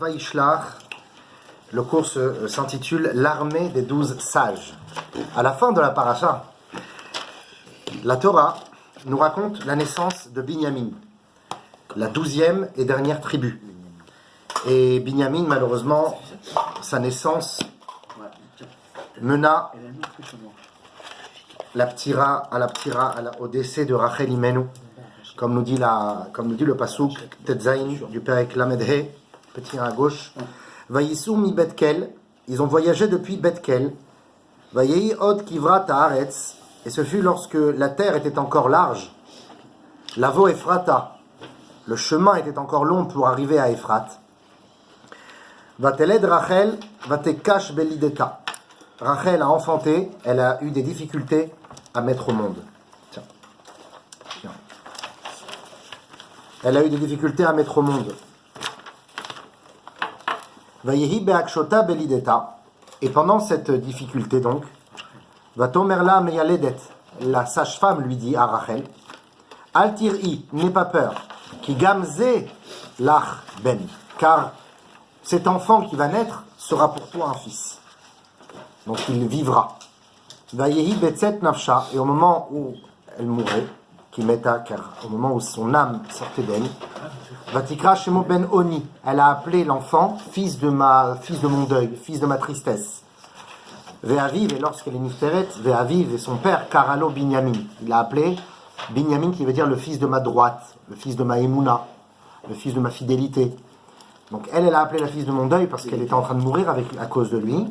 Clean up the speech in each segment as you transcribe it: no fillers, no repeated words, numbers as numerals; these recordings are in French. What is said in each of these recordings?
Vaishlach, le cours s'intitule L'armée des 12 sages. À la fin de la paracha, la Torah nous raconte la naissance de Binyamin, la 12e et dernière tribu. Et Binyamin, malheureusement, sa naissance mena au décès de Rachel Imenu, comme nous dit le pasuk Tetzain du Perek Lamed He, petit 1 à gauche. Vayisou mi Betkel, ils ont voyagé depuis Betkel. Vayehi od kivrat haaretz, et ce fut lorsque la terre était encore large. Lavo Ephrata, le chemin était encore long pour arriver à Ephrat. Vateled Rachel, vatekash belideta. Rachel a enfanté, elle a eu des difficultés à mettre au monde. Tiens. Elle a eu des difficultés à mettre au monde. Vayehi beakshota belideta. Et pendant cette difficulté donc, vatomerla meyaledet, la sage-femme lui dit à Rachel, Al-tir'i, n'aie pas peur, ki gamze lach ben, car cet enfant qui va naître sera pour toi un fils. Donc il vivra. Vayehi betzet nafsha, et au moment où elle mourrait, qui meta, car au moment où son âme sortait d'elle, Vatikra shemo ben Oni, elle a appelé l'enfant fils de mon deuil, fils de ma tristesse. Ve'aviv, et lorsqu'elle est nifteret, Ve'aviv et son père, Karalo Binyamin. Il l'a appelé Binyamin, qui veut dire le fils de ma droite, le fils de ma émouna, le fils de ma fidélité. Donc elle a appelé la fils de mon deuil parce qu'elle était en train de mourir à cause de lui.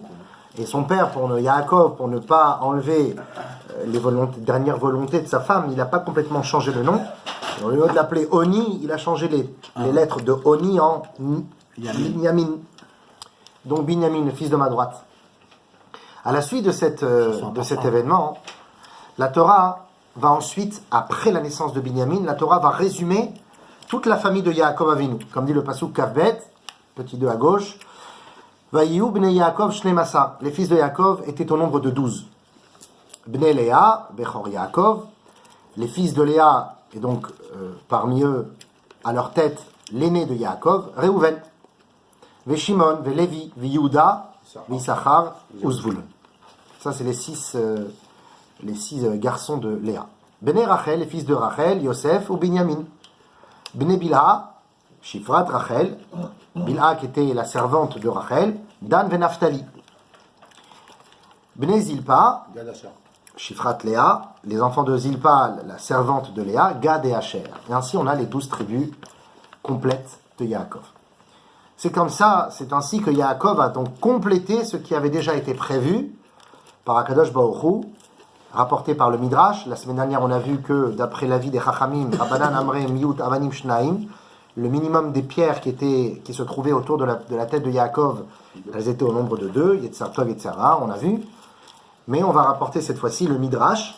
Et son père, Yaakov, pour ne pas enlever les dernières volontés de sa femme, il n'a pas complètement changé le nom. Et au lieu de l'appeler Oni, il a changé les lettres de Oni en Binyamin. Donc Binyamin, le fils de ma droite. À la suite de cet événement, la Torah va ensuite, après la naissance de Binyamin, la Torah va résumer toute la famille de Yaakov Avinu. Comme dit le pasuk Kavbet, petit 2 à gauche, Vayiou bnei Yaakov shneimasa. Les fils de Yaakov étaient au nombre de 12. Bnei Léa, Bechor Yaakov, les fils de Léa, et donc parmi eux, à leur tête, l'aîné de Yaakov, Reuven, Veshimon, Velevi, Viyuda, Vissachar, Uzvul. Ça, c'est les six garçons de Léa. Bnei Rachel, les fils de Rachel, Yosef ou Binyamin. Bnei Bilha, Shifrat Rachel, Bilha qui était la servante de Rachel, Dan Venaftali. Bnei Zilpa, Shifrat Léa, les enfants de Zilpa, la servante de Léa, Gad et Asher. Et ainsi on a les 12 tribus complètes de Yaakov. C'est ainsi que Yaakov a donc complété ce qui avait déjà été prévu par Akadosh Baruch Hu, rapporté par le Midrash. La semaine dernière, on a vu que d'après l'avis des Chachamim, Rabbanan Amre Miyut Avanim Shnaim, le minimum des pierres qui se trouvaient autour de la tête de Yaakov, elles étaient au nombre de 2, Yetzar Tov, Yetzar Ra, on a vu. Mais on va rapporter cette fois-ci le Midrash,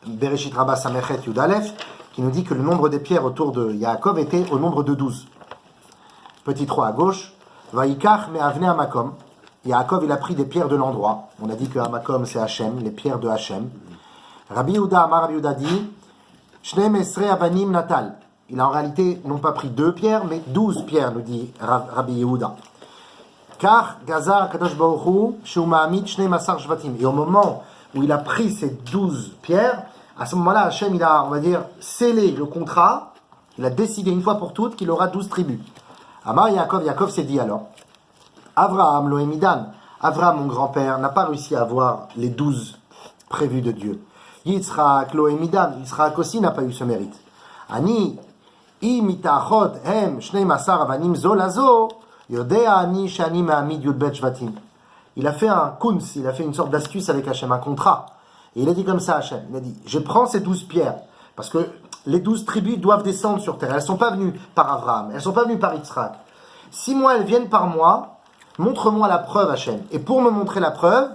Bereshit Rabbah Samechet Yud Aleph, qui nous dit que le nombre des pierres autour de Yaakov était au nombre de 12. Petit 3 à gauche, Vaikach me Avne Amakom. Yaakov, il a pris des pierres de l'endroit. On a dit que Amakom, c'est Hachem, les pierres de Hachem. Rabbi Yehuda, Amar Rabbi Yehuda dit, Shneim Esrei Avanim Natal. Il a en réalité non pas pris 2 pierres, mais 12 pierres, nous dit Rabbi Yehuda. Car Gazar Kadosh Baruch Hu, Sheu Ma'amid Shneim Asar Shvatim. Et au moment où il a pris ces 12 pierres, à ce moment-là, Hachem, il a, on va dire, scellé le contrat. Il a décidé une fois pour toutes qu'il aura 12 tribus. Amar Yaakov s'est dit alors, Avraham, Loémidan, Avraham, mon grand-père, n'a pas réussi à avoir les 12 prévus de Dieu. Yitzhak, Loémidan, Yitzhak aussi n'a pas eu ce mérite. Ani, imitachot, hem, shnei masar avanim zolazo, yodea ani shani ma'amid yudbet shvatim. Il a fait un kunz, il a fait une sorte d'astuce avec Hachem, un contrat. Et il a dit comme ça à Hachem, il a dit, je prends ces 12 pierres, parce que les 12 tribus doivent descendre sur terre. Elles ne sont pas venues par Avraham, elles ne sont pas venues par Yitzhak. Si moi, elles viennent par moi, montre-moi la preuve, Hachem. Et pour me montrer la preuve,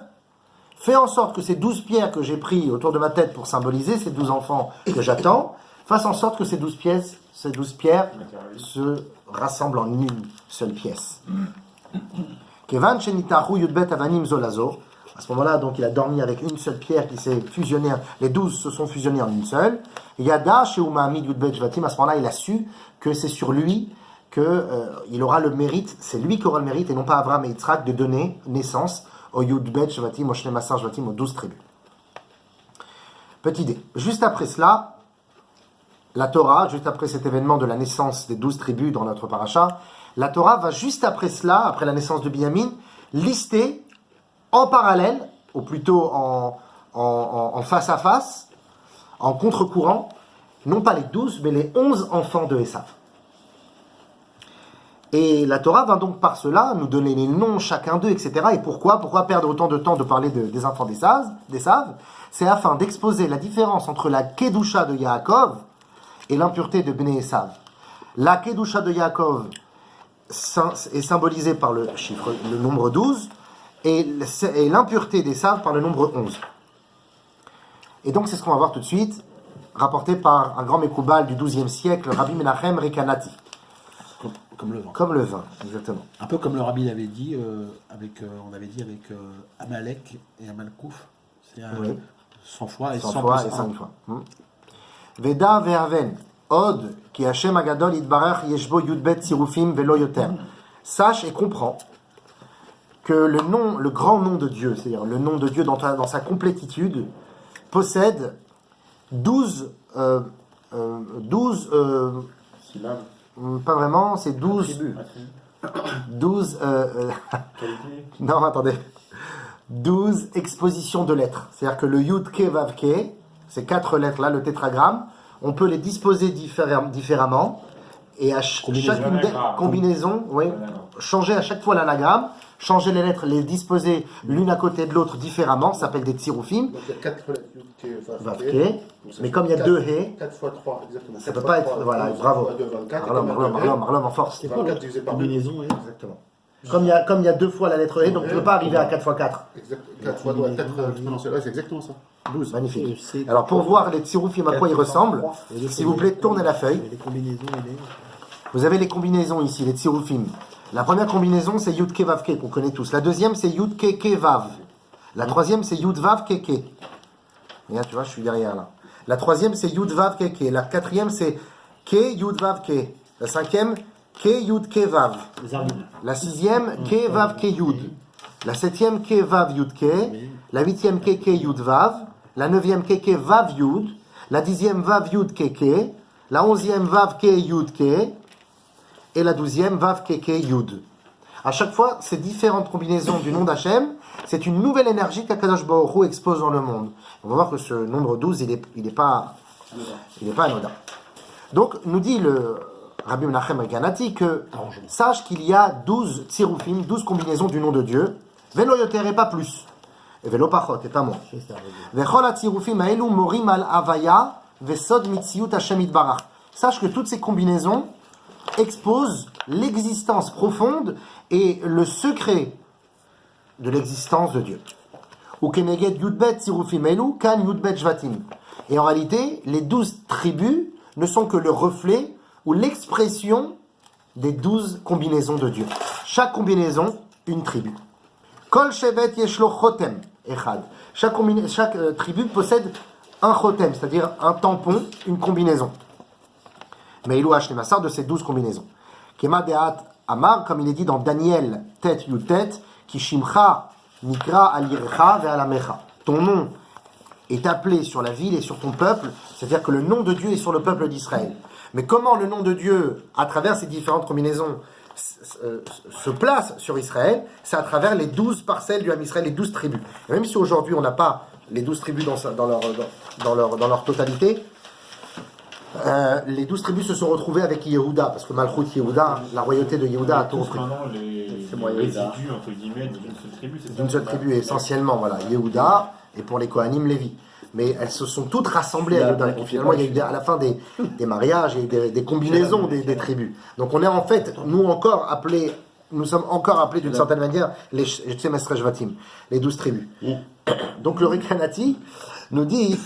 fais en sorte que ces 12 pierres que j'ai prises autour de ma tête pour symboliser ces 12 enfants que j'attends, fasse en sorte que ces 12 pierres se rassemblent en une seule pièce. Kevan shenitahu yudbet avanim zolazo. À ce moment-là, donc, il a dormi avec une seule pierre qui s'est fusionnée. Les 12 se sont fusionnés en une seule. Yada sheu ma'amid yudbet shvatim. À ce moment-là, il a su que c'est sur lui qu'il aura le mérite, c'est lui qui aura le mérite, et non pas Abraham et Yitzhak, de donner naissance au Yud-Bet Shvatim, au Shnei-Masar Shvatim, aux 12 tribus. Petite idée. Juste après cela, la Torah, juste après cet événement de la naissance des 12 tribus dans notre paracha, la Torah va juste après cela, après la naissance de Binyamin, lister en parallèle, ou plutôt en face à face, en contre-courant, non pas les 12, mais les 11 enfants de Esav. Et la Torah va donc par cela nous donner les noms chacun d'eux, etc. Et pourquoi perdre autant de temps de parler des enfants d'Esav? C'est afin d'exposer la différence entre la Kedusha de Yaakov et l'impureté de Bnei Esav. La Kedusha de Yaakov est symbolisée par le nombre 12, et l'impureté d'Esav par le nombre 11. Et donc c'est ce qu'on va voir tout de suite, rapporté par un grand Mekoubal du XIIe siècle, Rabbi Menachem Rekanati. Comme le vin. Comme le vin, exactement. Un peu comme le Rabbi l'avait dit, avec Amalek et Amalkouf. C'est 100 fois et 100 fois plus et 5 fois. Veda ve'aven, od, ki Hashem agadol yitbarach yeshbo yudbet sirufim velo yoter. Sache et comprends que le grand nom de Dieu, c'est-à-dire le nom de Dieu dans sa complétitude, possède 12 syllabes. Pas vraiment, c'est 12. 12. Non, attendez. 12 expositions de lettres. C'est-à-dire que le Yud Ke Vav Ke, ces 4 lettres-là, le tétragramme, on peut les disposer différemment. Et à chaque combinaison, oui, changer à chaque fois l'anagramme, changer les lettres, les disposer l'une à côté de l'autre différemment, ça s'appelle des tsiroufim. Donc il y a 4 lettres Yud Ke Vav Ke. Mais comme il y a 2 He, 4 fois 3, exactement. ça ne peut pas être. Voilà, bravo. Marlon en force. C'est quoi la combinaison? Exactement. Comme il y a 2 fois la lettre E, donc tu ne peux pas arriver à 4 fois 4. 4 fois 4 exponentielles, c'est exactement ça. 12. Magnifique. Alors pour voir les tsiroufim à quoi ils ressemblent, s'il vous plaît, tournez la feuille. Les combinaisons et les... Vous avez les combinaisons ici, les tsiroufim. La première combinaison, c'est Yud Ke Vav Ke, qu'on connaît tous. La deuxième, c'est Yud Ke Ke Vav. La troisième, c'est Yud Vav Ke Ke. Regarde, tu vois, je suis derrière là. La troisième, c'est Yud Vav Ke Ke. La quatrième, c'est Ke Yud Vav Ke. La cinquième, Ke Yud Ke Vav. La sixième, Ke Vav Ke Yud. La septième, Ke Vav Yud Ke. La huitième, Ke Ke Yud Vav. La neuvième, Ke Ke Vav Yud. La dixième, Vav Yud Ke Ke. La onzième, Vav Ke Yud Ke. Et la 12e, Vav Keke Yud. À chaque fois, ces différentes combinaisons du nom d'Hachem, c'est une nouvelle énergie qu'Akadosh Baruch Hu expose dans le monde. On va voir que ce nombre 12, il n'est pas anodin. Donc, nous dit le Rabbi Menachem Rekanati que sache qu'il y a 12 tsiroufim, 12 combinaisons du nom de Dieu, velo yoter et pas plus, et velo pachot et pas moins. Vechol tsiroufim aelu morim al avaya vesod mitziut Hashem itbarach. Sache que toutes ces combinaisons expose l'existence profonde et le secret de l'existence de Dieu. Et en réalité, les 12 tribus ne sont que le reflet ou l'expression des 12 combinaisons de Dieu. Chaque combinaison, une tribu. Chaque tribu possède un chotem, c'est-à-dire un tampon, une combinaison. Mais il H. Nemassar de ces 12 combinaisons. Kema Deat Amar, comme il est dit dans Daniel, tête Yutet, Kishimcha Nikra Alirecha Ve'alamecha. Ton nom est appelé sur la ville et sur ton peuple, c'est-à-dire que le nom de Dieu est sur le peuple d'Israël. Mais comment le nom de Dieu, à travers ces différentes combinaisons, se place sur Israël, c'est à travers les 12 parcelles du Ham Israël, les 12 tribus. Et même si aujourd'hui on n'a pas les 12 tribus dans leur totalité, les 12 tribus se sont retrouvées avec Yehuda, parce que Malchut Yehuda, la royauté de Yehuda a tout repris. Maintenant, les résidus, entre guillemets, d'une seule tribu, c'est ça? D'une seule tribu, essentiellement, voilà, Yehuda, et pour les Kohanim, Lévi. Mais elles se sont toutes rassemblées à Yehuda. Et finalement, il y a eu à la fin des mariages et des combinaisons des tribus. Donc on est en fait, nous sommes encore appelés d'une certaine manière les Shvatim, les 12 tribus. Donc le Rekanati nous dit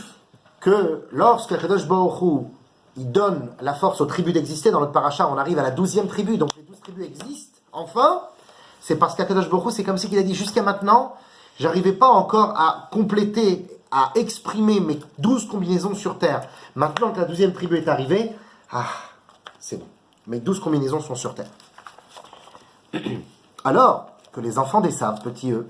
que lorsque Kadosh Baruch Hu il donne la force aux tribus d'exister. Dans notre paracha, on arrive à la 12e tribu, donc les 12 tribus existent. Enfin, c'est parce qu'Akadosh Baruch Hu, c'est comme si il a dit jusqu'à maintenant, j'arrivais pas encore à compléter, à exprimer mes 12 combinaisons sur terre. Maintenant que la 12e tribu est arrivée, c'est bon. mais 12 combinaisons sont sur terre. Alors que les enfants d'Esav, petits eux,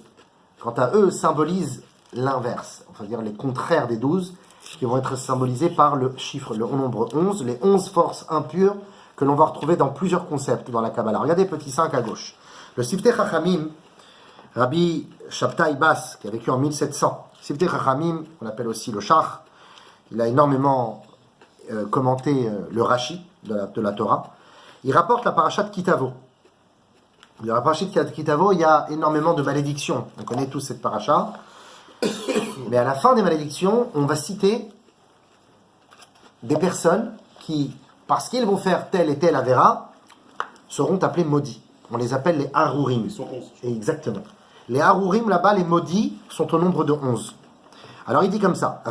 quant à eux, symbolisent l'inverse, c'est-à-dire les contraires des 12, qui vont être symbolisés par le chiffre, le nombre 11, les 11 forces impures que l'on va retrouver dans plusieurs concepts dans la Kabbalah. Regardez petit 5 à gauche. Le Siftei Chachamim, Rabbi Shabtai Bas, qui a vécu en 1700, Siftei Chachamim, on appelle aussi le Shach, il a énormément commenté le Rashi de la Torah. Il rapporte la paracha de Kitavo. Dans la paracha de Kitavo, il y a énormément de malédictions. On connaît tous cette paracha. Mais à la fin des malédictions, on va citer des personnes qui, parce qu'ils vont faire telle et telle avéra, seront appelés maudits. On les appelle les Harurim. Ils sont 11. Exactement. Les Harurim, là-bas, les maudits, sont au nombre de 11. Alors il dit comme ça,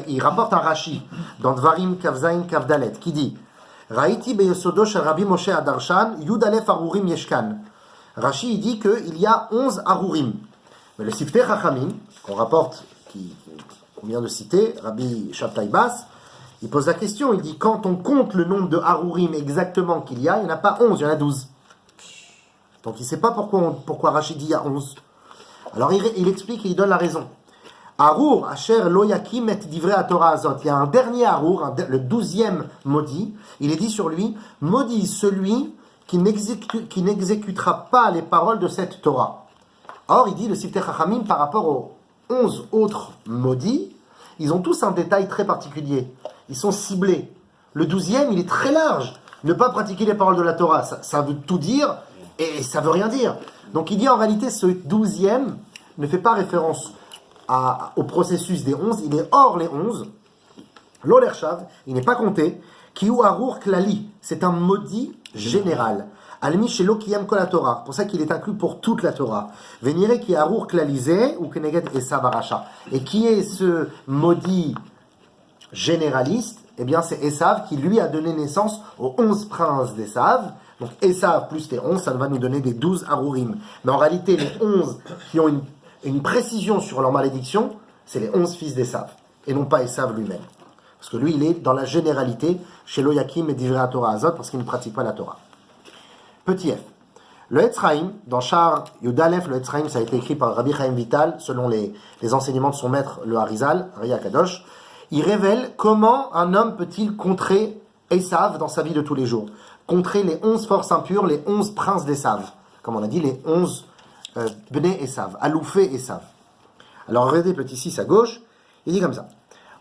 il rapporte un Rashi dans Dvarim Kavzain Kavdalet qui dit Raïti beyesodo shel Rabbi Moshe Adarshan Yud Alef Harurim Yeshkan. Rashi il dit qu'il y a 11 Harurim. Mais le Siftei Chachamim, qu'on rapporte, qu'on vient de citer, Rabbi Shabtai Bas, il pose la question, il dit quand on compte le nombre de Harurim exactement qu'il y a, il n'y en a pas 11, il y en a 12. Donc il ne sait pas pourquoi Rashi dit il y a 11. Alors il explique et il donne la raison. Harur, Asher lo yakim et divrei Torah azot. Il y a un dernier Harur, le 12e maudit. Il est dit sur lui, maudit celui qui n'exécutera pas les paroles de cette Torah. Or, il dit le Siftei Chachamim par rapport aux 11 autres maudits, ils ont tous un détail très particulier. Ils sont ciblés. Le 12e, il est très large. Ne pas pratiquer les paroles de la Torah, ça veut tout dire et ça veut rien dire. Donc il dit en réalité, ce 12e ne fait pas référence au processus des 11, il est hors les 11. L'Olershav, il n'est pas compté. Kiou Harur Klali, c'est un maudit général. Almi Shelo Kiyam Kol Torah, pour ça qu'il est inclus pour toute la Torah. Venire qui Harur Klalisé ou Keneged Esav Aracha. Et qui est ce maudit généraliste? Eh bien, c'est Esav qui lui a donné naissance aux 11 princes d'Esav. Donc Esav plus les 11, ça va nous donner des 12 Harurim. Mais en réalité, les 11 qui ont une précision sur leur malédiction, c'est les 11 fils d'Esav, et non pas Esav lui-même. Parce que lui, il est dans la généralité, chez Loyakim et Divrei Torah Azot, parce qu'il ne pratique pas la Torah. Petit f. Le Etzraïm, dans Shar Yudalef, le Etzraïm, ça a été écrit par Rabbi Chaim Vital, selon les enseignements de son maître, le Harizal, Ria Kadosh. Il révèle comment un homme peut-il contrer Esav dans sa vie de tous les jours. Contrer les 11 forces impures, les 11 princes d'Esav. Comme on a dit, les 11 Bnei Esav, Aloufé Esav. Alors regardez petit 6 à gauche, il dit comme ça.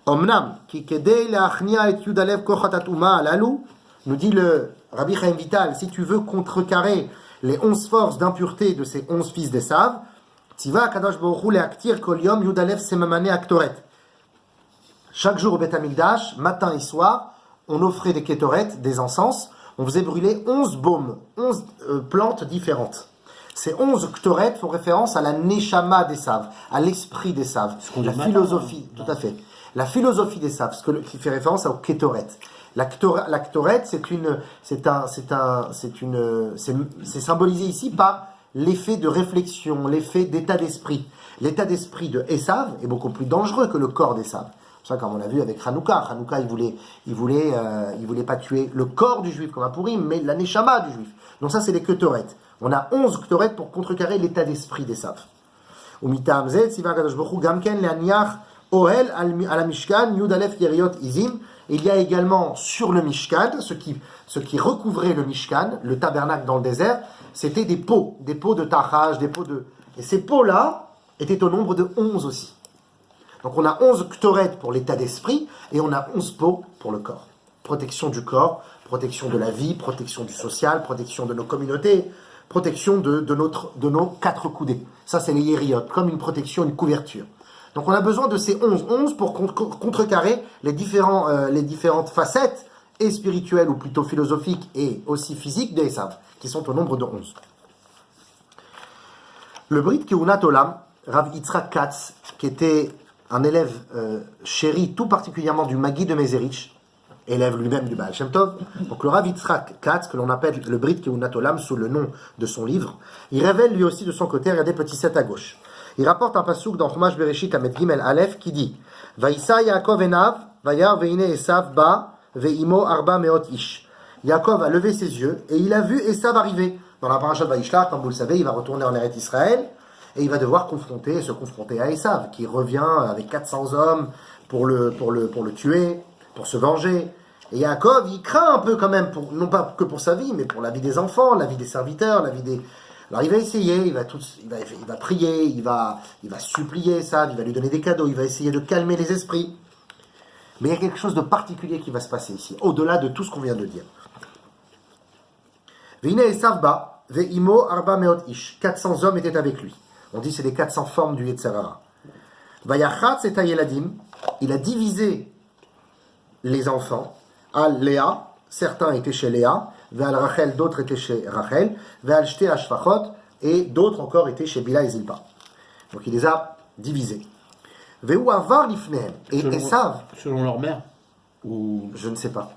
Omnam, ki kedei leachnia et yudalev kochat uma alalu, nous dit le Rabbi Chaim Vital, si tu veux contrecarrer les 11 forces d'impureté de ces 11 fils d'Esav, tiva kadosh baruch hu leaktir kol yom yudalev semamane aktoret. Chaque jour au Beth Amikdash, matin et soir, on offrait des kétoret, des encens, on faisait brûler 11 baumes, 11 plantes différentes. Ces 11 ktoret font référence à la neshama d'Esav, à l'esprit d'Esav, la philosophie, tout à fait. La philosophie d'Esav, qui fait référence au kétoret. La ktoret, c'est symbolisé ici par l'effet de réflexion, l'effet d'état d'esprit. L'état d'esprit de Esav est beaucoup plus dangereux que le corps d'Esav. C'est ça, comme on l'a vu avec Hanouka. Hanouka, il voulait pas tuer le corps du juif comme un Purim, mais la neshama du juif. Donc ça, c'est les ktoret. On a 11 ktoret pour contrecarrer l'état d'esprit d'Esav. Umitam zet, siva kadosh baruch hu gamken leaniach ohel ala mishkan yud alef yeriot izim. Il y a également sur le mishkan, ce qui recouvrait le mishkan, le tabernacle dans le désert, c'était des pots de tachage, et ces pots-là étaient au nombre de 11 aussi. Donc on a 11 ktoret pour l'état d'esprit, et on a 11 pots pour le corps. Protection du corps, protection de la vie, protection du social, protection de nos communautés, protection de nos 4 coudées. Ça, c'est les yériot, comme une protection, une couverture. Donc, on a besoin de ces 11 pour contrecarrer les différentes facettes, et spirituelles, ou plutôt philosophiques, et aussi physiques d'Esav, qui sont au nombre de 11. Le Brit Keunat Olam, Rav Yitzhak Katz, qui était un élève chéri, tout particulièrement du Magi de Mezerich, élève lui-même du Baal Shem Tov. Donc le Rav Yitzhak Katz, que l'on appelle le Brit Keunat Olam sous le nom de son livre, il révèle lui aussi de son côté, regardez petit 7 à gauche. Il rapporte un passouk dans Chumash Bereshit Amet Gimel Aleph qui dit Vaïssa Yaakov enav, vayar veine Esav ba, veimo arba meot ish. Yaakov a levé ses yeux et il a vu Esav arriver. Dans la paracha de Vaïshlach, comme vous le savez, il va retourner en Eretz Israël et il va devoir se confronter à Esav, qui revient avec 400 hommes pour le tuer, pour se venger. Et Yaakov, il craint un peu quand même, non pas que pour sa vie, mais pour la vie des enfants, la vie des serviteurs, la vie des... Alors il va essayer, il va prier, il va supplier Esav, il va lui donner des cadeaux, il va essayer de calmer les esprits. Mais il y a quelque chose de particulier qui va se passer ici, au-delà de tout ce qu'on vient de dire. Vine Esav ba, ve'imo arba meot ish. 400 hommes étaient avec lui. On dit c'est les 400 formes du Yetzer Hara. Vayachatz et Ayeladim, il a divisé les enfants. Al Léa, certains étaient chez Léa, Ve'al Rachel, d'autres étaient chez Rachel, Ve'al Shte Ashfachot, et d'autres encore étaient chez Bila et Zilpa. Donc il les a divisés. Ve'u avar lifnehem, et Esav. Selon leur mère ou... Je ne sais pas.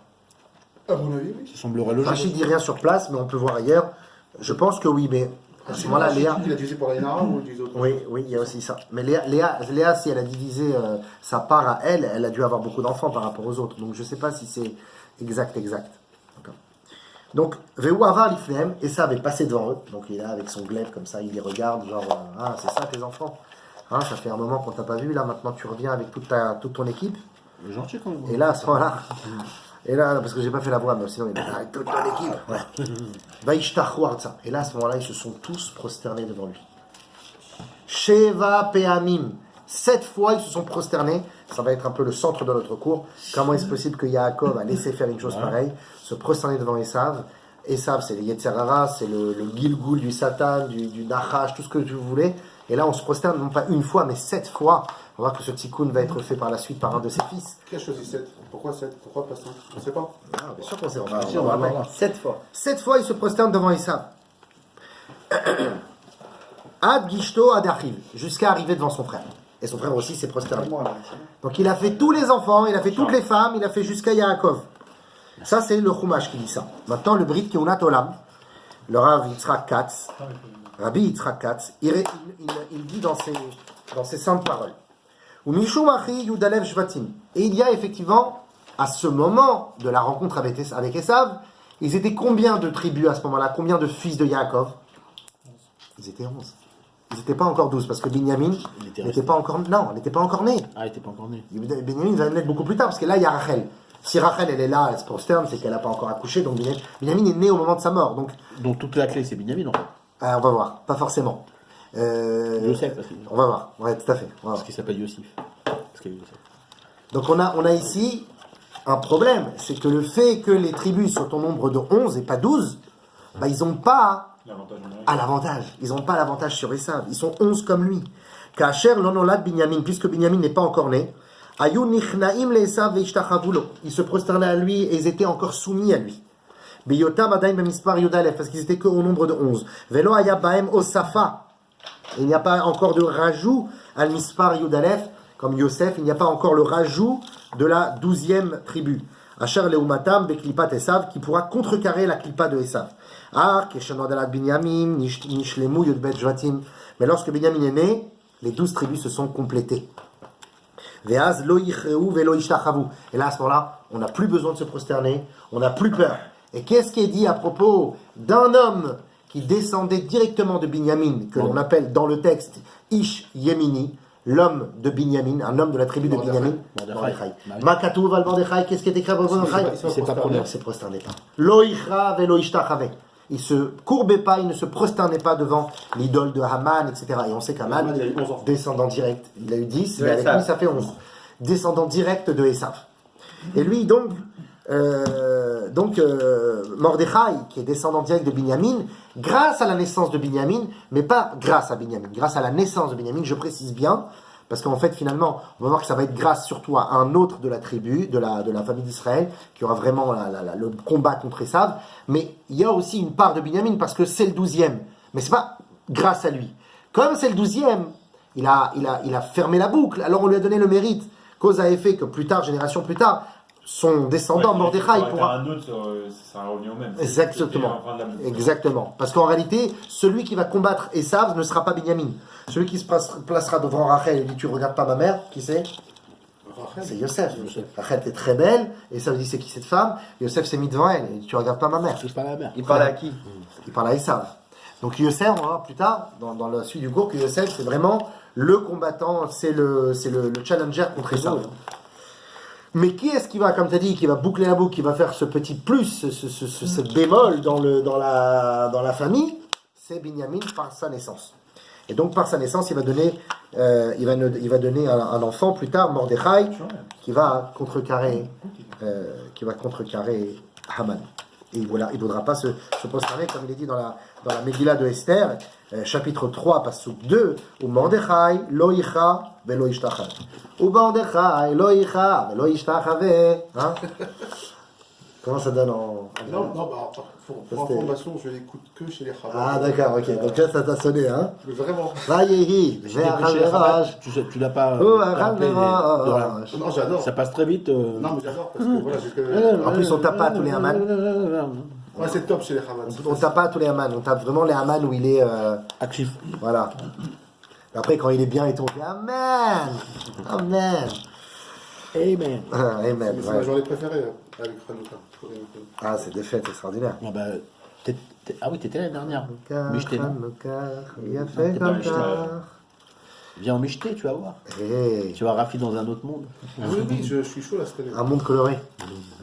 À mon avis, oui. Ça semblerait logique. Rachid dit rien sur place, mais on peut voir ailleurs. Je pense que oui, mais à ce moment-là, Léa. Il a divisé pour la Hénara ou les autres? Oui, il y a aussi ça. Mais Léa, si elle a divisé sa part à elle, elle a dû avoir beaucoup d'enfants par rapport aux autres. Donc je ne sais pas si c'est exact. D'accord. Donc, Veu avar lifnehem, Esav est passé devant eux. Donc il est là avec son glaive comme ça, il les regarde, genre, ah, c'est ça tes enfants. Hein, ça fait un moment qu'on t'a pas vu, là maintenant tu reviens avec toute ton équipe. Il est gentil quand même. Et là, à ce moment-là, parce que j'ai pas fait la voix, mais sinon il est avec toute ton équipe. Ouais. Vaishtachu arza. Et là, à ce moment-là, ils se sont tous prosternés devant lui. Sheva peamim. 7 fois, ils se sont prosternés. Ça va être un peu le centre de notre cours. Comment est-ce possible que Yaakov a laissé faire une chose pareille, se prosterner devant Esav? Esav, c'est le Yetzer Hara, c'est le Gilgul du Satan, du Nachash, tout ce que vous voulez. Et là, on se prosterne non pas une fois, mais 7 fois. On va voir que ce tikkun va être fait par la suite par un de ses fils. Qui a choisi 7? Pourquoi 7? Pourquoi pas 5? On ne sait pas. Ah, bien sûr qu'on sait. on va voir. 7 fois. 7 fois, il se prosterne devant Esav. Ad Gishto Ad Achiv, jusqu'à arriver devant son frère. Et son frère aussi s'est prosterné. Donc il a fait tous les enfants, il a fait toutes les femmes, il a fait jusqu'à Yaakov. Ça, c'est le Chumash qui dit ça. Maintenant, le Brit Keunat Olam, le Rav Yitzhak Katz, Rabbi Yitzhak Katz, il dit dans ses saintes paroles. Et il y a effectivement, à ce moment de la rencontre avec Esav, ils étaient combien de tribus à ce moment-là? Combien de fils de Yaakov? Ils étaient 11. Ils n'étaient pas encore 12, parce que Binyamin n'était pas encore né. Ah, il n'était pas encore né. Binyamin va naître beaucoup plus tard, parce que là, il y a Rachel. Si Rachel, elle est là, elle se prosterne, c'est qu'elle n'a pas encore accouché, donc Binyamin est né au moment de sa mort. Donc toute la clé, c'est Binyamin, en fait. On va voir, pas forcément. Yosef, on va voir, ouais, tout à fait. Parce qu'il s'appelle Yosef. Donc on a ici un problème, c'est que le fait que les tribus soient au nombre de 11 et pas 12, bah, ils n'ont pas l'avantage. Ils n'ont pas l'avantage sur Esav. Ils sont 11 comme lui. Kacher l'onolad Binyamin, puisque Binyamin n'est pas encore né, Ayu nichnaim le Esav veishtachavulo. Ils se prosternaient à lui et ils étaient encore soumis à lui. Beyotam adaim bemispar yudalef, parce qu'ils étaient qu'au nombre de 11. Velo aya baem osafa. Il n'y a pas encore de rajout al mispar yudalef, comme Yosef, il n'y a pas encore le rajout de la 12e tribu. Asher leumatam beklipat Esav, qui pourra contrecarrer la klipa de Esav. Ah, keshanodalad Binyamin, nishlemu yudbet jvatim. Mais lorsque Binyamin est né, les 12 tribus se sont complétées. Veaz lo yichreu velo yishtachavu. Et là, à ce moment-là, on n'a plus besoin de se prosterner, on n'a plus peur. Et qu'est-ce qui est dit à propos d'un homme qui descendait directement de Binyamin, que l'on appelle dans le texte Ish Yemini, l'homme de Binyamin, un homme de la tribu de Binyamin, Mordechai. Makatouv al Mordechai, qu'est-ce qui est écrit à Mordechai? Il s'est pas prosterné. Il ne se prosternait pas. Lo ichra velo ishtachave. Il se courbait pas, il ne se prosternait pas devant l'idole de Haman, etc. Et on sait qu'Haman, descendant direct, il a eu 10, mais avec lui ça fait 11. Descendant direct de Esav. Et lui donc Mordechai, qui est descendant direct de Binyamin, grâce à la naissance de Binyamin, mais pas grâce à Binyamin, grâce à la naissance de Binyamin, je précise bien, parce qu'en fait finalement, on va voir que ça va être grâce surtout à un autre de la tribu, de la famille d'Israël, qui aura vraiment le combat contre Esav, mais il y a aussi une part de Binyamin, parce que c'est le 12e, mais c'est pas grâce à lui. Comme c'est le 12e, il a fermé la boucle, alors on lui a donné le mérite, cause à effet que plus tard, génération plus tard, son descendant Mordechai pourra... Un autre, ça sera revenu au même. Exactement. Parce qu'en réalité, celui qui va combattre Esav ne sera pas Binyamin. Celui qui se placera devant Rachel et dit tu regardes pas ma mère, qui c'est? C'est Yosef. Rachel était très belle, et ça veut dire c'est qui cette femme? Yosef s'est mis devant elle, et tu regardes pas ma mère. C'est pas la mère. Il parle à qui? Il parle à Esav. Donc Yosef, on va voir plus tard, dans la suite du cours, que Yosef c'est vraiment le combattant, c'est le challenger contre Esav. Mais qui est-ce qui va, comme tu as dit, qui va boucler la boucle, qui va faire ce petit plus, ce bémol dans la famille? C'est Binyamin par sa naissance. Et donc par sa naissance, il va donner un enfant plus tard, Mordechai, qui va contrecarrer Haman. Et voilà, il ne voudra pas se prosterner, comme il est dit dans la Megillah de Esther, chapitre 3, pasuk 2, où Mordechai lo yicha velo yishtachave. Ou Mordechai lo yicha velo yishtachave. Hein? Comment ça donne en... Non, pour information, je l'écoute que chez les Chabad. Ah d'accord, ok. Donc là, ça t'a sonné, hein? Mais vraiment. Vayehi, Tu l'as pas. rappelé, Non, j'adore. Ça passe très vite. Non, mais j'adore parce que voilà, En plus, on tape pas tous les Haman. Ouais, c'est top chez les Chabad. On tape pas tous les Haman. On tape vraiment les Haman où il est... Actif. Voilà. Après, quand il est bien et tout, on fait Amen. Amen. Amen. Amen. C'est ma journée préférée avec Hanouka. Ah, c'est des fêtes extraordinaires. Ah, bah, ah oui, t'étais l'année dernière. Michté, non? Il a fait T'es pas comme Michté. ça. Viens en Michté, tu vas voir. Hey. Tu vas Rafi dans un autre monde. Oui, je suis chaud là cette année. Un monde coloré.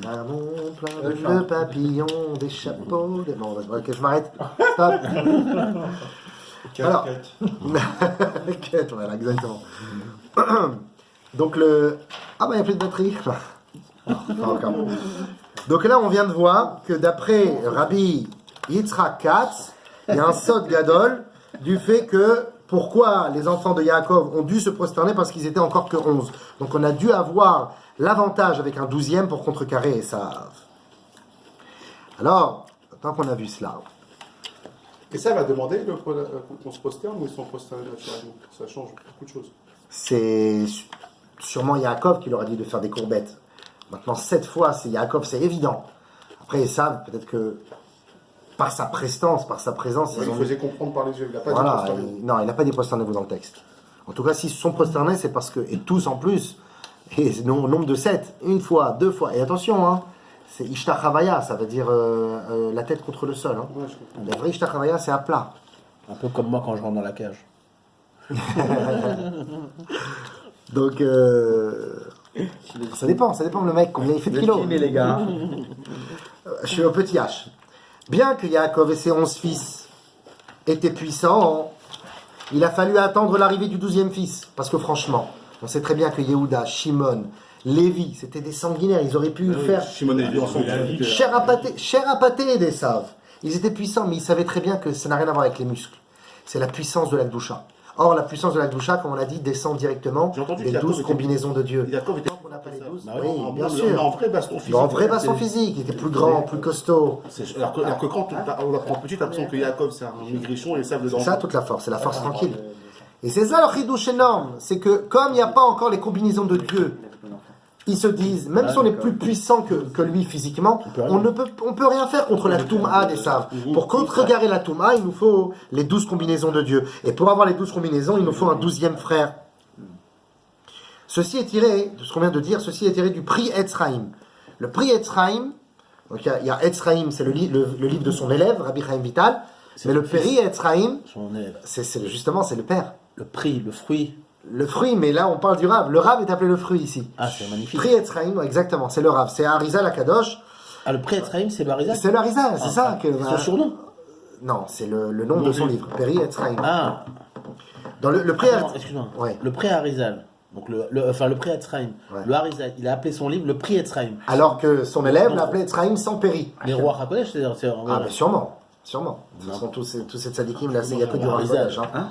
Un monde plein de papillons, des chapeaux. Bon, ok, je m'arrête. Stop. Alors, quête, voilà, exactement. Donc ah bah il n'y a plus de batterie. Pas encore. Donc là on vient de voir que d'après Rabbi Yitzhak Katz, il y a un sod gadol du fait que pourquoi les enfants de Yaakov ont dû se prosterner parce qu'ils étaient encore que 11. Donc on a dû avoir l'avantage avec un 12e pour contrecarrer Esav. Alors, tant qu'on a vu cela. Et ça va demander qu'on se prosterne ou ils sont prosternés naturellement. Ça change beaucoup de choses. C'est sûrement Yaakov qui leur a dit de faire des courbettes. Maintenant, cette fois, c'est Yaakov, c'est évident. Après, Esav, peut-être que par sa prestance, par sa présence... Ouais, il faisait comprendre par les yeux, il n'a pas voilà, dit non, il n'a pas dit prosternez-vous dans le texte. En tout cas, s'ils se sont prosternés, c'est parce que, et tous en plus, et nombre de 7, une fois, 2 fois, et attention, hein, c'est Ishtachavaya, ça veut dire la tête contre le sol. Hein. Ouais, je comprends. La vraie Ishtachavaya, c'est à plat. Un peu comme moi quand je rentre dans la cage. Donc, ça dépend le mec, combien il fait de kilos. Mais les gars. Je suis au petit H. Bien que Yaakov et ses 11 fils étaient puissants, il a fallu attendre l'arrivée du 12e fils. Parce que franchement, on sait très bien que Yehuda, Shimon, Lévi, c'était des sanguinaires. Ils auraient pu faire Shimon et Lévi ensemble. chair à pâté d'Esav. Ils étaient puissants, mais ils savaient très bien que ça n'a rien à voir avec les muscles. C'est la puissance de la Gdusha. Or, la puissance de la Gdusha, comme on l'a dit, descend directement des 12 combinaisons de Dieu. Yaakov était... On n'a pas les 12. Bah Oui, oui, bien sûr. En vrai baston physique. En vrai baston physique, il était plus grand, plus costaud. Alors que quand on apprend petit, t'as l'impression que Yaakov c'est un maigrichon et ça le C'est danger. ça toute la force, c'est la force tranquille. Et c'est ça le chidouche énorme, c'est que comme il n'y a pas encore les combinaisons de Dieu, ils se disent, même si on est plus puissant que lui physiquement, on peut rien faire contre la Touma d'Esav. Pour contrecarrer la Touma, il nous faut les 12 combinaisons de Dieu. Et pour avoir les 12 combinaisons, il nous faut un 12e frère. Ceci est tiré, de ce qu'on vient de dire, ceci est tiré du prix Etzraïm. Le prix Etzraïm, donc il y a Etzraïm, c'est le livre de son élève, Rabbi Chaim Vital, mais le Péri Etzraïm, justement, c'est le père. Le prix, le fruit. Le fruit, mais là on parle du Rav. Le Rav est appelé le fruit ici. Ah, c'est magnifique. Prix Etzraïm, exactement, c'est le Rav. C'est Arizal Akadosh. Ah, le prix Etzraïm, c'est le Harizal. C'est le Arizal, c'est ça. Que, son surnom. Non, c'est le nom de son livre, Péri Etzraïm. Ah. Dans le prix Non, excuse-moi. Ouais. Le prix Harizal. Donc le prix Etzraïm. Ouais. Le Harizal, il a appelé son livre le prix Etzraïm. Alors que son élève l'a appelé Etzraïm sans Péri. Les rois Hakodesh, c'est Ah, mais sûrement. Sûrement. De toute façon, tous ces tzadikim, là, il n'y a que du Harizal. Harizal. Hein.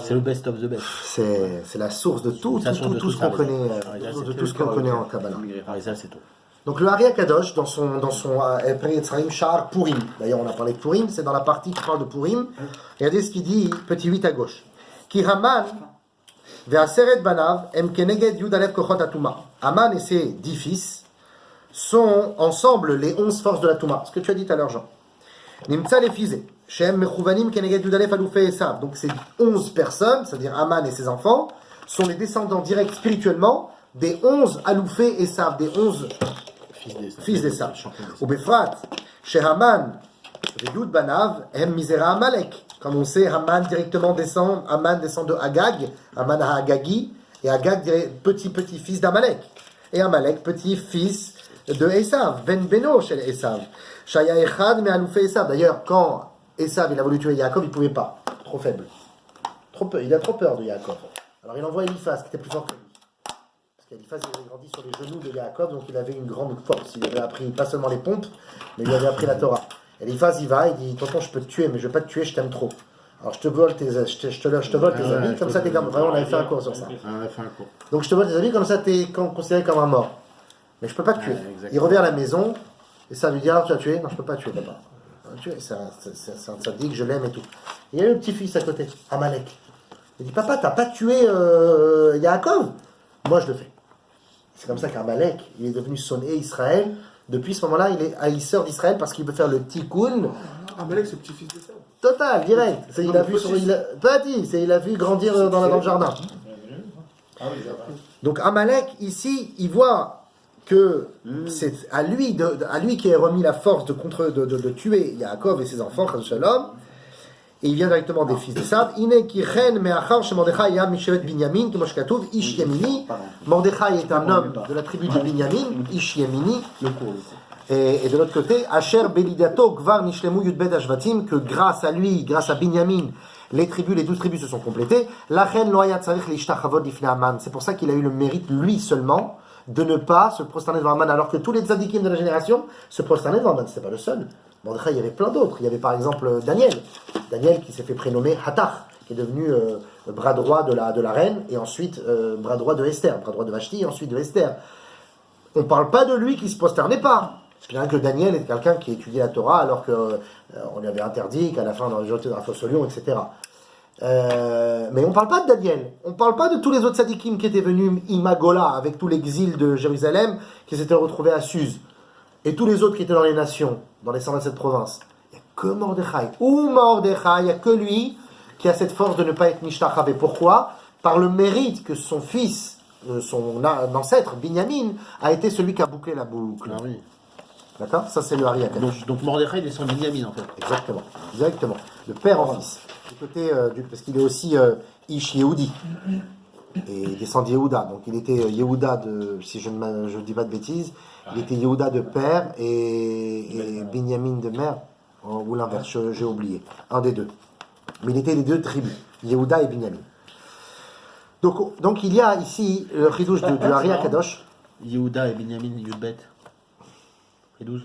C'est le best of the best. C'est la source de tout ce qu'on connaît, de tout ce qu'on connaît en Kabbalah. Harizal, c'est tout. Donc le Hari Akadosh, dans son Péri Etzraïm, Sha'ar Purim. D'ailleurs, on a parlé de Purim, c'est dans la partie qui parle de Purim. Regardez ce qu'il dit, petit 8 à gauche. Ki Haman ve'aseret banav em keneged yud alev kochot atuma. Haman et ses 10 fils sont ensemble les 11 forces de la Touma. Ce que tu as dit tout à l'heure, Jean. Nimtza les fizé. Shem mechuvanim keneged yud alev aloufei Esav. Donc ces 11 personnes, c'est-à-dire Haman et ses enfants, sont les descendants directs spirituellement des 11 aloufés Esav, des 11 fils d'Esav. Ou Befrat, chez Haman, Vedud Banav, Hem Misera Amalek. Comme on sait, Haman directement descend, Haman descend de Agag, Haman a Agagi, et Agag, petit-fils d'Amalek. Et Amalek, petit-fils de Esav, Ben Beno chez Esav. Shaya Echad, mais aloufé Esav. D'ailleurs, quand Esav il a voulu tuer Yaakov, il ne pouvait pas. Trop faible. Il a trop peur de Yaakov. Alors il envoie Eliphaz, qui était plus fort que lui. Parce qu'Eliphaz il avait grandi sur les genoux de Yaakov, donc il avait une grande force. Il avait appris pas seulement les pompes, mais il avait appris la Torah. Eliphaz il va, il dit tonton, je peux te tuer, mais je ne vais pas te tuer, je t'aime trop. Alors je te vole tes habits, comme ça t'es comme. Vraiment, on avait fait un cours sur ça. Donc je te vole tes habits, comme ça t'es considéré comme un mort. Mais je ne peux pas te tuer. Il revient à la maison, et ça lui dit alors tu as tué? Non, je ne peux pas tuer, papa. C'est un tzaddik, je l'aime et tout. Il y a le petit-fils à côté, Amalek. Il dit papa, t'as pas tué Yaakov? Moi je le fais. C'est comme ça qu'Amalek, il est devenu sonné Israël. Depuis ce moment-là, il est haïsseur d'Israël parce qu'il veut faire le tikkun. Amalek, c'est le petit-fils de Saul. Total, direct. Il a vu grandir dans le jardin. Donc Amalek, ici, il voit que c'est à lui qui est remis la force de tuer Yaakov et ses enfants, Chas Shalom, et il vient directement des fils d'Esav. Ine ki chen me'achar she Mordechai ya mishevet Binyamin, comme Shkatouv, Ish Yemini. Mordechai est un homme de la tribu de Binyamin, Ish Yemini. Et de l'autre côté, Asher Belidato Gvar Nishlemu Yudbet Ashvatim, que grâce à lui, grâce à Binyamin, les 12 tribus se sont complétées. Lachen lo hayat tzarich lishtachavod lifnei Haman. C'est pour ça qu'il a eu le mérite, lui seulement, de ne pas se prosterner devant Haman, alors que tous les tzadikim de la génération se prosternaient devant Haman. C'était pas le seul. Mordechai, il y avait plein d'autres. Il y avait par exemple Daniel qui s'est fait prénommer Hathach, qui est devenu bras droit de la reine, et ensuite bras droit de Esther, bras droit de Vashti, et ensuite de Esther. On ne parle pas de lui qui ne se prosternait pas. C'est bien que Daniel est quelqu'un qui étudiait la Torah, alors qu'on lui avait interdit, qu'à la fin on aurait jeté dans la fosse au lion, etc. Mais on ne parle pas de Daniel. On ne parle pas de tous les autres tzadikim qui étaient venus Imagola, avec tout l'exil de Jérusalem, qui s'étaient retrouvés à Suse. Et tous les autres qui étaient dans les nations, dans les 127 provinces. Il n'y a que Mordechai. Ou Mordechai, il n'y a que lui qui a cette force de ne pas être Nishtachavé. Pourquoi? Par le mérite que son fils, son ancêtre, Binyamin, a été celui qui a bouclé la boucle. Ah oui. D'accord? Ça, c'est le Hari Akadosh. Donc Mordechai descend de Binyamin, en fait. Exactement. De père en fils. Du côté, parce qu'il est aussi Ish Yehudi. Et il descend de Yehuda. Donc il était Yehuda si je ne dis pas de bêtises, il était Yehuda de père et Binyamin de mère. Ou l'inverse, j'ai oublié. Un des deux. Mais il était les deux tribus, Yehuda et Binyamin. Donc il y a ici le chidouche du Hari Akadosh. Yehuda et Binyamin Yudbet. Et 12.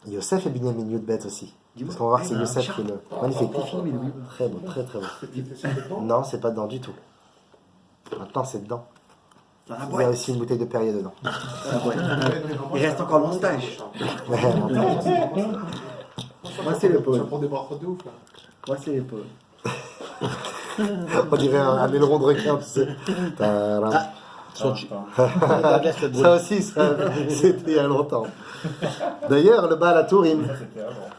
Yosef et Binyamin Yudbet aussi. Parce qu'on va voir que c'est Yosef qui est le... Magnifique. Très beau, très très beau. Non, c'est pas dedans du tout. Maintenant, c'est dedans. Il y a aussi une bouteille de Perrier dedans. Il reste encore le montage. Moi, c'est le pot. Ça prend des barres de ouf, là. Moi, c'est les pots. On dirait un aileron de requin, tu sais. Ça aussi, c'était il y a longtemps. D'ailleurs, le Baal HaTurim.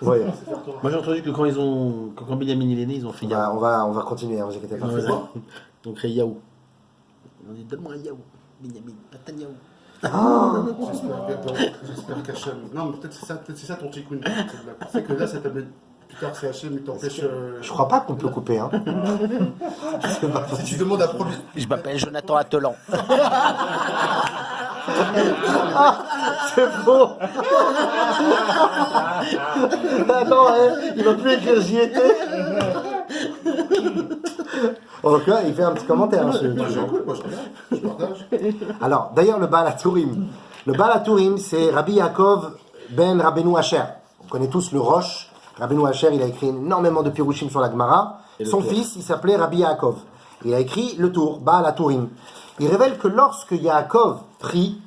Ouais. Moi j'ai entendu que quand Binyamin il est né, ils ont fait Yaou. On va continuer, vous inquiétez pas. Donc Yaou. Ils ont dit donne-moi un Yaou, Binyamin, Netanyahu. J'espère qu'Hachem. Non, mais peut-être c'est ça ton tikkun. C'est que là, ça t'a plus tard, c'est Hachem, il t'empêche. Je crois pas qu'on peut couper, hein. Si tu demandes à premier. Je m'appelle Jonathan Attelan. C'est faux. Attends, il va plus écrire j'y étais. En tout cas, il fait un petit commentaire. Moi, je regarde, je partage. Alors, d'ailleurs, le Baal HaTurim. Le Baal HaTurim, c'est Rabbi Yaakov ben Rabbeinu Asher. On connaît tous le Rosh. Rabbeinu Asher, il a écrit énormément de pirushim sur la Gemara. Son fils, il s'appelait Rabbi Yaakov. Il a écrit le tour, Baal HaTurim. Il révèle que lorsque Yaakov prie,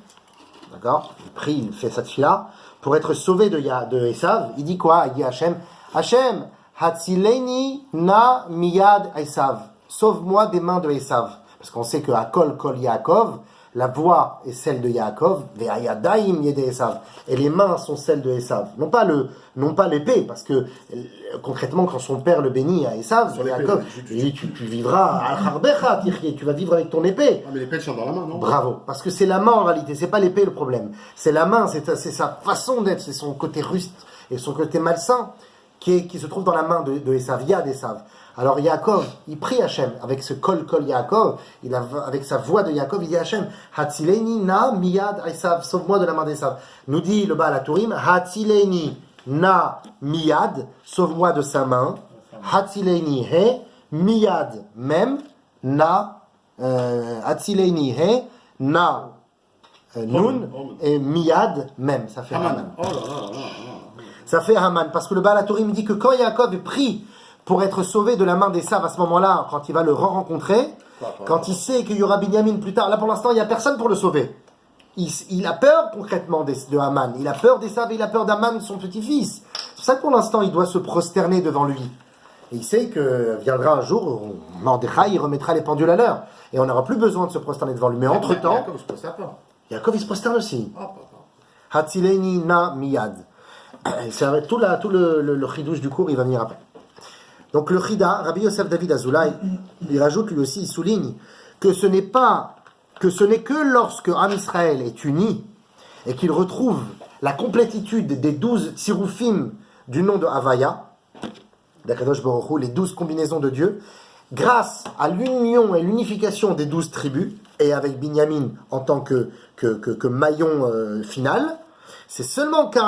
d'accord, il fait cette fila pour être sauvé de Esav, il dit quoi? Il dit Hachem, Hatzileni na miyad Esav. Sauve-moi des mains de Esav. Parce qu'on sait que Akol Kol Yaakov, la voix est celle de Yaakov, ve'ayadaim yede Esav, et les mains sont celles de Esav. Non pas l'épée, parce que concrètement, quand son père le bénit à Esav, Sur l'épée, Yaakov, oui, il dit tu vivras à Harbecha, tu vas vivre avec ton épée. Ah, mais l'épée tient dans la main, non? Bravo, parce que c'est la main en réalité, c'est pas l'épée le problème. C'est la main, c'est sa façon d'être, c'est son côté ruste et son côté malsain qui se trouve dans la main de Esav, Yad Esav. Alors Yaakov, il prie Hachem, avec ce kol Yaakov, avec sa voix de Yaakov, il dit Hachem, Hatzileni na miyad Esav, sauve-moi de la main d'Esav. Nous dit le Baal HaTurim, Hatzileni na miyad, sauve-moi de sa main, Hatzileni he, miyad même, na, Hatzileni he, na, nun, et miyad même, ça fait Haman. Oh là là là là. Ça fait Haman, parce que le Baal HaTurim dit que quand Yaakov est pris pour être sauvé de la main d'Esav à ce moment-là, quand il va le rencontrer, quand il sait qu'il y aura Binyamin plus tard, là pour l'instant il n'y a personne pour le sauver. Il a peur concrètement de Haman, il a peur d'Esav et il a peur d'Haman, son petit-fils. C'est pour ça que pour l'instant il doit se prosterner devant lui. Et il sait que viendra un jour où Mordechai il remettra les pendules à l'heure. Et on n'aura plus besoin de se prosterner devant lui. Mais entre-temps, Yaakov, je pense pas. Yaakov il se prosterne aussi. Ah, papa. Hatzileni na miyad. C'est tout le chidouche du cours, il va venir après. Donc le Chida, Rabbi Yosef David Azoulay, il rajoute lui aussi, il souligne que ce n'est que lorsque Am Israël est uni et qu'il retrouve la complétitude des 12 tsiroufim du nom de Havaya, d'Akadosh Baruch Hu, les 12 combinaisons de Dieu, grâce à l'union et l'unification des 12 tribus, et avec Binyamin en tant que maillon final, c'est seulement qu'à